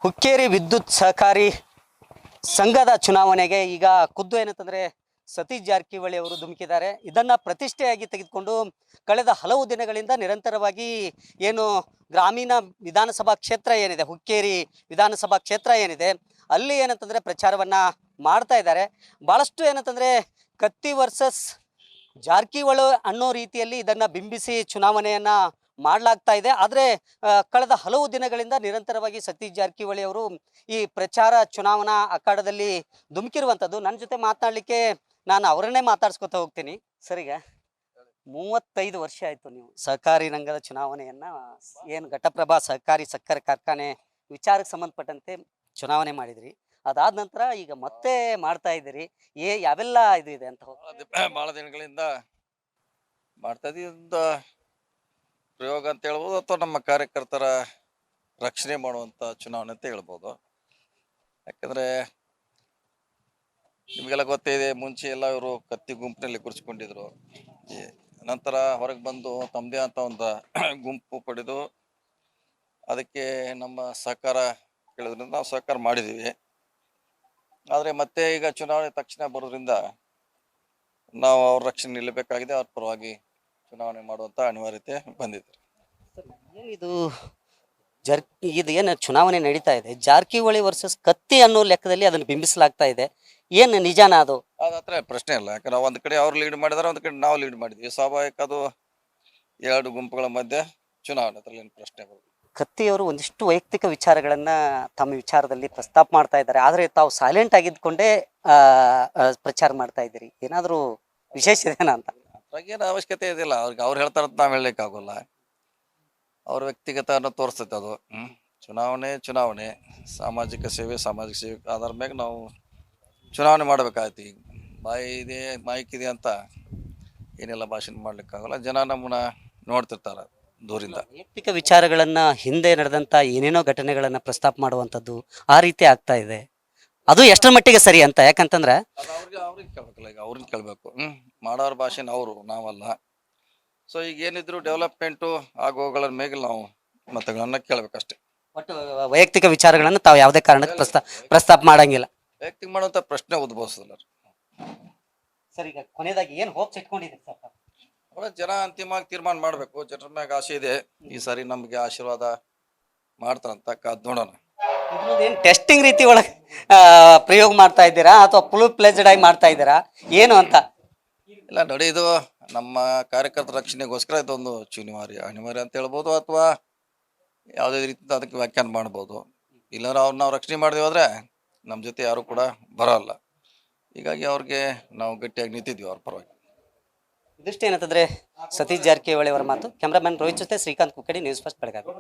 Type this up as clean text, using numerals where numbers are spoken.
ಹುಕ್ಕೇರಿ ವಿದ್ಯುತ್ ಸಹಕಾರಿ ಸಂಘದ ಚುನಾವಣೆಗೆ ಈಗ ಖುದ್ದು ಏನಂತಂದರೆ ಸತೀಶ್ ಜಾರಕಿಹೊಳಿ ಅವರು ಧುಮುಕಿದ್ದಾರೆ. ಇದನ್ನು ಪ್ರತಿಷ್ಠೆಯಾಗಿ ತೆಗೆದುಕೊಂಡು ಕಳೆದ ಹಲವು ದಿನಗಳಿಂದ ನಿರಂತರವಾಗಿ ಏನು ಗ್ರಾಮೀಣ ವಿಧಾನಸಭಾ ಕ್ಷೇತ್ರ ಏನಿದೆ, ಹುಕ್ಕೇರಿ ವಿಧಾನಸಭಾ ಕ್ಷೇತ್ರ ಏನಿದೆ, ಅಲ್ಲಿ ಏನಂತಂದರೆ ಪ್ರಚಾರವನ್ನು ಮಾಡ್ತಾ ಇದ್ದಾರೆ. ಭಾಳಷ್ಟು ಏನಂತಂದರೆ ಕತ್ತಿ ವರ್ಸಸ್ ಜಾರಕಿಹೊಳಿ ಅನ್ನೋ ರೀತಿಯಲ್ಲಿ ಇದನ್ನು ಬಿಂಬಿಸಿ ಚುನಾವಣೆಯನ್ನು ಮಾಡಲಾಗ್ತಾ ಇದೆ. ಆದರೆ ಕಳೆದ ಹಲವು ದಿನಗಳಿಂದ ನಿರಂತರವಾಗಿ ಸತೀಶ್ ಜಾರಕಿಹೊಳಿ ಅವರು ಈ ಪ್ರಚಾರ ಚುನಾವಣಾ ಅಖಾಡದಲ್ಲಿ ಧುಮುಕಿರುವಂಥದ್ದು. ನನ್ನ ಜೊತೆ ಮಾತನಾಡಲಿಕ್ಕೆ ನಾನು ಅವರನ್ನೇ ಮಾತಾಡ್ಸ್ಕೊತಾ ಹೋಗ್ತೀನಿ. ಸರಿಗ 35 ವರ್ಷ ಆಯಿತು ನೀವು ಸಹಕಾರಿ ರಂಗದ ಚುನಾವಣೆಯನ್ನು ಏನು ಘಟಪ್ರಭಾ ಸಹಕಾರಿ ಸಕ್ಕರೆ ಕಾರ್ಖಾನೆ ವಿಚಾರಕ್ಕೆ ಸಂಬಂಧಪಟ್ಟಂತೆ ಚುನಾವಣೆ ಮಾಡಿದ್ರಿ. ಅದಾದ ನಂತರ ಈಗ ಮತ್ತೆ ಮಾಡ್ತಾ ಇದ್ದೀರಿ. ಯಾವೆಲ್ಲ ಇದು ಇದೆ ಅಂತ ಬಹಳ ದಿನಗಳಿಂದ ಮಾಡ್ತಾ ಇದ್ದ ಪ್ರಯೋಗ ಅಂತ ಹೇಳ್ಬೋದು, ಅಥವಾ ನಮ್ಮ ಕಾರ್ಯಕರ್ತರ ರಕ್ಷಣೆ ಮಾಡುವಂತ ಚುನಾವಣೆ ಅಂತ ಹೇಳ್ಬೋದು. ಯಾಕಂದ್ರೆ ನಿಮಗೆಲ್ಲ ಗೊತ್ತಿದೆ, ಮುಂಚೆ ಎಲ್ಲ ಇವರು ಕತ್ತಿ ಗುಂಪಿನಲ್ಲಿ ಕೂರಿಸ್ಕೊಂಡಿದ್ರು. ನಂತರ ಹೊರಗೆ ಬಂದು ತಮ್ಮದೇ ಅಂತ ಒಂದು ಗುಂಪು ಪಡೆದು ಅದಕ್ಕೆ ನಮ್ಮ ಸಹಕಾರ ಕೇಳಿದ್ರಿಂದ ನಾವು ಸಹಕಾರ ಮಾಡಿದ್ದೀವಿ. ಆದರೆ ಮತ್ತೆ ಈಗ ಚುನಾವಣೆ ತಕ್ಷಣ ಬರೋದ್ರಿಂದ ನಾವು ಅವ್ರ ರಕ್ಷಣೆ ನಿಲ್ಲಬೇಕಾಗಿದೆ. ಅವ್ರ ಪರವಾಗಿ ಚುನಾವಣೆ ಮಾಡುವಂತ ಅನಿವಾರ್ಯತೆ ಬಂದಿದೆ. ಇದು ಇದು ಏನು ಚುನಾವಣೆ ನಡೀತಾ ಇದೆ, ಜಾರಕಿಹೊಳಿ ವರ್ಸಸ್ ಕತ್ತಿ ಅನ್ನೋ ಲೆಕ್ಕದಲ್ಲಿ ಅದನ್ನು ಬಿಂಬಿಸಲಾಗ್ತಾ ಇದೆ. ಏನು ನಿಜಾನ ಅದು? ಅದ್ರ ಪ್ರಶ್ನೆ ಇಲ್ಲ. ಯಾಕಂದ್ರೆ ಒಂದ್ ಕಡೆ ಅವ್ರು ಲೀಡ್ ಮಾಡಿದಾರೆ, ಒಂದ್ ಕಡೆ ನಾವು ಲೀಡ್ ಮಾಡಿದ್ವಿ. ಸ್ವಾಭಾವಿಕ, ಅದು ಎರಡು ಗುಂಪುಗಳ ಮಧ್ಯೆ ಚುನಾವಣೆ, ಅದ್ರಲ್ಲಿ ಏನು ಪ್ರಶ್ನೆ ಬರೋದು. ಕತ್ತಿಯವರು ಒಂದಿಷ್ಟು ವೈಯಕ್ತಿಕ ವಿಚಾರಗಳನ್ನ ತಮ್ಮ ವಿಚಾರದಲ್ಲಿ ಪ್ರಸ್ತಾಪ ಮಾಡ್ತಾ ಇದ್ದಾರೆ. ಆದರೆ ತಾವು ಸೈಲೆಂಟ್ ಆಗಿದ್ಕೊಂಡೇ ಪ್ರಚಾರ ಮಾಡ್ತಾ ಇದ್ದೀರಿ. ಏನಾದರೂ ವಿಶೇಷ ಇದೆನಾ ಅಂತ? ಅದ್ರಾಗೇನು ಅವಶ್ಯಕತೆ ಇದಿಲ್ಲ. ಅವ್ರಿಗೆ ಅವ್ರು ಹೇಳ್ತಾರಂತ ನಾವ್ ಹೇಳಲಿಕ್ಕೆ ಆಗೋಲ್ಲ. ಅವ್ರ ವ್ಯಕ್ತಿಗತ ತೋರಿಸ್ತೈತೆ ಅದು. ಚುನಾವಣೆ ಸಾಮಾಜಿಕ ಸೇವೆ ಆಧಾರ ಮ್ಯಾಗ ನಾವು ಚುನಾವಣೆ ಮಾಡ್ಬೇಕಾಗತ್ತೆ. ಈಗ ಬಾಯಿ ಇದೆ, ಮೈಕ್ ಇದೆ ಅಂತ ಏನೆಲ್ಲ ಭಾಷಣ ಮಾಡ್ಲಿಕ್ಕಾಗಲ್ಲ. ಜನ ನಮ್ಮನ್ನ ನೋಡ್ತಿರ್ತಾರ ದೂರಿಂದ. ವೈಯಕ್ತಿಕ ವಿಚಾರಗಳನ್ನ ಹಿಂದೆ ನಡೆದಂತ ಏನೇನೋ ಘಟನೆಗಳನ್ನ ಪ್ರಸ್ತಾಪ ಮಾಡುವಂಥದ್ದು ಆ ರೀತಿ ಆಗ್ತಾ ಇದೆ. ಅದು ಎಷ್ಟರ ಮಟ್ಟಿಗೆ ಸರಿ ಅಂತ? ಯಾಕಂತಂದ್ರೆ ಅವ್ರಿಗೆ ಕೇಳ್ಬೇಕಲ್ಲ, ಈಗ ಅವ್ರನ್ನ ಕೇಳ್ಬೇಕು. ಮಾಡೋರ ಭಾಷೆನ ಅವರು, ನಾವಲ್ಲ. ಸೊ ಈಗ ಏನಿದ್ರು ಡೆವಲಪ್ಮೆಂಟು ಆಗೋಗಳ ಮೇಲೆ ನಾವು ಮತಗಳನ್ನ ಕೇಳ್ಬೇಕಷ್ಟೇ. ಒಟ್ಟು ವೈಯಕ್ತಿಕ ವಿಚಾರಗಳನ್ನು ತಾವು ಯಾವುದೇ ಕಾರಣಕ್ಕೆ ಪ್ರಸ್ತಾಪ ಮಾಡಂಗಿಲ್ಲ. ವೈಯಕ್ತಿಕ ಮಾಡುವಂತ ಪ್ರಶ್ನೆ ಉದ್ಭವಿಸಲ್ಲ. ಸರ್, ಈಗ ಕೊನೆಯದಾಗಿ ಏನು ಹೋಪ್ಸ್ ಇಟ್ಕೊಂಡಿದ್ದೀರಿ ಸರ್? ಜನ ಅಂತಿಮವಾಗಿ ತೀರ್ಮಾನ ಮಾಡ್ಬೇಕು. ಜನರ ಮ್ಯಾಗ ಆಸೆ ಇದೆ, ಈ ಸಾರಿ ನಮ್ಗೆ ಆಶೀರ್ವಾದ ಮಾಡ್ತಾರಂತ ಕಾದ್ ನೋಡೋಣ. ಏನು ಟೆಸ್ಟಿಂಗ್ ರೀತಿ ಒಳಗೆ ಪ್ರಯೋಗ ಮಾಡ್ತಾ ಇದ್ದೀರಾ ಅಥವಾ ಫುಲ್ ಪ್ಲೇಜ್ಡ್ ಆಗಿ ಮಾಡ್ತಾ ಇದ್ದೀರಾ ಏನು ಅಂತ? ಇಲ್ಲ ನೋಡಿ, ಇದು ನಮ್ಮ ಕಾರ್ಯಕರ್ತರ ರಕ್ಷಣೆಗೋಸ್ಕರ ಇದೊಂದು ಅನಿವಾರ್ಯ ಅಂತ ಹೇಳ್ಬೋದು, ಅಥವಾ ಯಾವುದೇ ರೀತಿ ಅದಕ್ಕೆ ವ್ಯಾಖ್ಯಾನ ಮಾಡ್ಬೋದು. ಇಲ್ಲಾಂದ್ರೆ ಅವ್ರು ನಾವು ರಕ್ಷಣೆ ಮಾಡಿದ್ವಿ ಹೋದ್ರೆ ನಮ್ಮ ಜೊತೆ ಯಾರು ಕೂಡ ಬರೋಲ್ಲ. ಹೀಗಾಗಿ ಅವ್ರಿಗೆ ನಾವು ಗಟ್ಟಿಯಾಗಿ ನಿಂತಿದ್ವಿ ಅವ್ರ ಪರವಾಗಿ. ಇದಿಷ್ಟು ಏನಂತಂದ್ರೆ ಸತೀಶ್ ಜಾರಕಿಹೊಳಿ ಅವರ ಮಾತು. ಕ್ಯಾಮ್ರಾಮನ್ ರೋಹಿತ್ ಜೊತೆ ಶ್ರೀಕಾಂತ್ ಕುಕ್ಕಡಿ, ನ್ಯೂಸ್ ಫಸ್ಟ್ ಬೆಳಗಾವಿ.